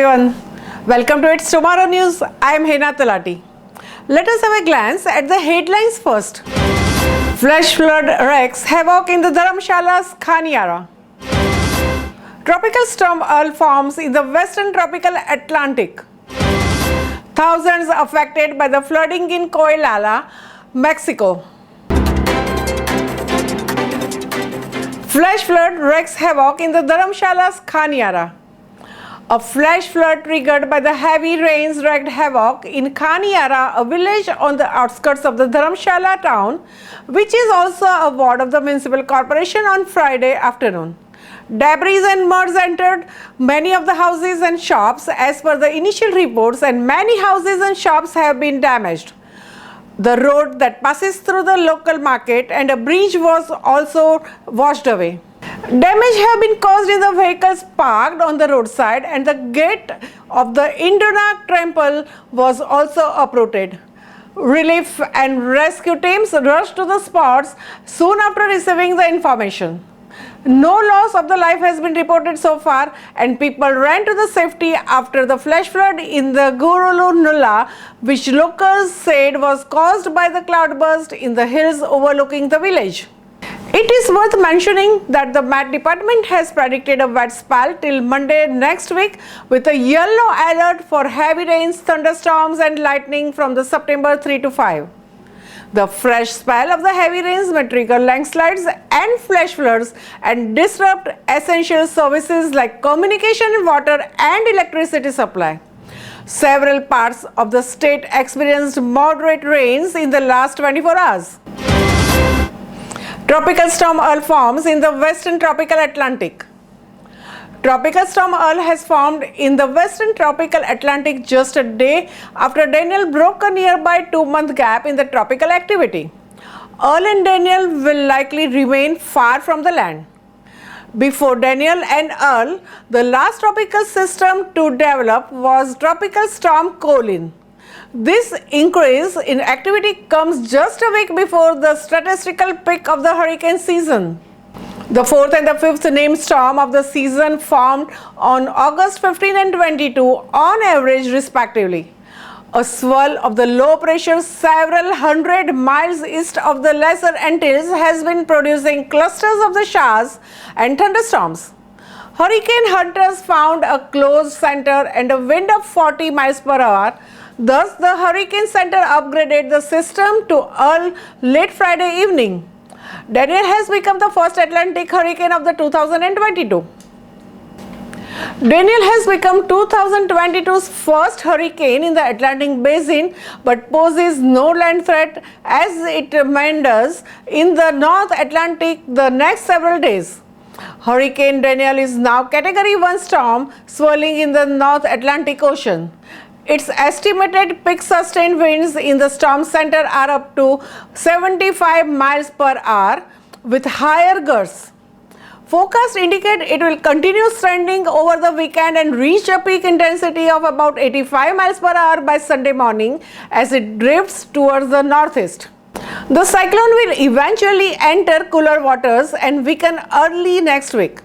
everyone. Welcome to It's Tomorrow News. I am Hena Talati. Let us have a glance at the headlines first. Flash flood wreaks havoc in the Dharamshalas Khaniara. Tropical storm Earl forms in the western tropical Atlantic. Thousands affected by the flooding in Coahuila, Mexico. Flash flood wreaks havoc in the Dharamshalas Khaniara. A flash flood triggered by the heavy rains wreaked havoc in Khaniara, a village on the outskirts of the Dharamshala town, which is also a ward of the municipal corporation on Friday afternoon. Debris and mud entered many of the houses and shops as per the initial reports, and many houses and shops have been damaged. The road that passes through the local market and a bridge was also washed away. Damage have been caused in the vehicles parked on the roadside, and the gate of the Indona temple was also uprooted. Relief and rescue teams rushed to the spots soon after receiving the information. No loss of the life has been reported so far, and people ran to the safety after the flash flood in the Gurulu Nulla, which locals said was caused by the cloudburst in the hills overlooking the village. It is worth mentioning that the Met Department has predicted a wet spell till Monday next week, with a yellow alert for heavy rains, thunderstorms and lightning from the September 3 to 5. The fresh spell of the heavy rains may trigger landslides and flash floods and disrupt essential services like communication, water and electricity supply. Several parts of the state experienced moderate rains in the last 24 hours. Tropical storm Earl forms in the western tropical Atlantic. Tropical storm Earl has formed in the western tropical Atlantic just a day after Daniel broke a nearby 2-month gap in the tropical activity. Earl and Daniel will likely remain far from the land. Before Daniel and Earl, the last tropical system to develop was Tropical Storm Colin. This increase in activity comes just a week before the statistical peak of the hurricane season. The fourth and the fifth named storm of the season formed on August 15 and 22 on average respectively. A swell of the low pressure several hundred miles east of the Lesser Antilles has been producing clusters of the showers and thunderstorms. Hurricane hunters found a closed center and a wind of 40 miles per hour. Thus, the Hurricane Center upgraded the system to Earl late Friday evening. Daniel has become the first Atlantic hurricane of the 2022. Daniel has become 2022's first hurricane in the Atlantic basin, but poses no land threat as it meanders in the North Atlantic the next several days. Hurricane Daniel is now Category 1 storm swirling in the North Atlantic Ocean. Its estimated peak sustained winds in the storm center are up to 75 miles per hour with higher gusts. Forecasts indicate it will continue trending over the weekend and reach a peak intensity of about 85 miles per hour by Sunday morning as it drifts towards the northeast. The cyclone will eventually enter cooler waters and weaken early next week.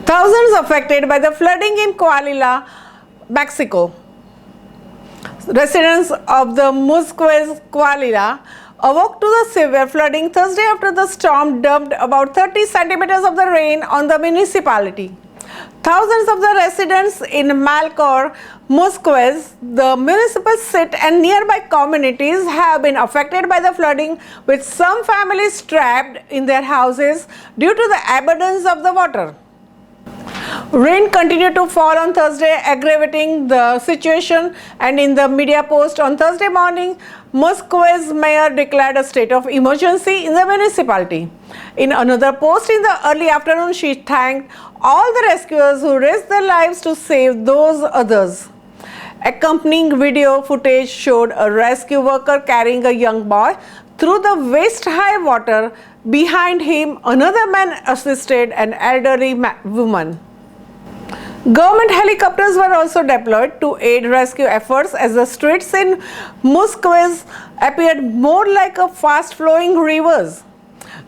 Thousands affected by the flooding in Coahuila, Mexico. Residents of the Musquez, Coahuila awoke to the severe flooding Thursday after the storm dumped about 30 centimeters of the rain on the municipality. Thousands of the residents in Malcor, Musquez, the municipal seat and nearby communities have been affected by the flooding, with some families trapped in their houses due to the abundance of the water. Rain continued to fall on Thursday, aggravating the situation, and in the media post on Thursday morning, Musquez mayor declared a state of emergency in the municipality. In another post in the early afternoon, she thanked all the rescuers who risked their lives to save those others. Accompanying video footage showed a rescue worker carrying a young boy through the waist-high water. Behind him, another man assisted an elderly woman. Government helicopters were also deployed to aid rescue efforts as the streets in Musquez appeared more like a fast-flowing rivers.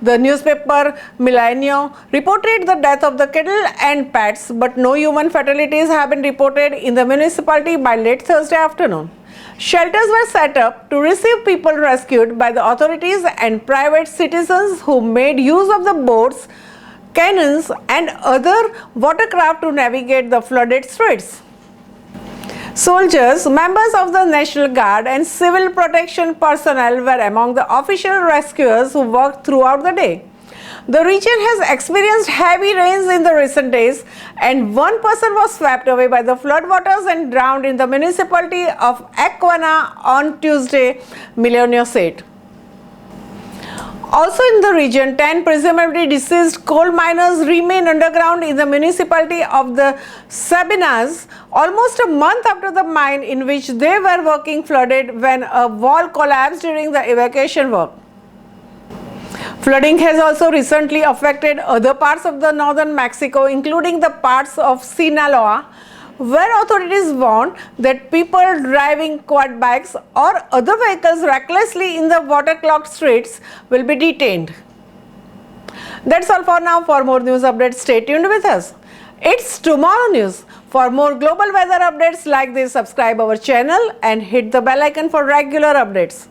The newspaper Millennium reported the death of the cattle and pets, but no human fatalities have been reported in the municipality by late Thursday afternoon. Shelters were set up to receive people rescued by the authorities and private citizens who made use of the boats, canoes, and other watercraft to navigate the flooded streets. Soldiers, members of the National Guard, and civil protection personnel were among the official rescuers who worked throughout the day. The region has experienced heavy rains in the recent days, and one person was swept away by the floodwaters and drowned in the municipality of Aquana on Tuesday, Millennium said. Also in the region, 10 presumably deceased coal miners remain underground in the municipality of the Sabinas almost a month after the mine in which they were working flooded when a wall collapsed during the evacuation work. Flooding has also recently affected other parts of the northern Mexico, including the parts of Sinaloa, where authorities warn that people driving quad bikes or other vehicles recklessly in the waterlogged streets will be detained. That's all for now. For more news updates, stay tuned with us. It's Tomorrow News. For more global weather updates like this, subscribe our channel and hit the bell icon for regular updates.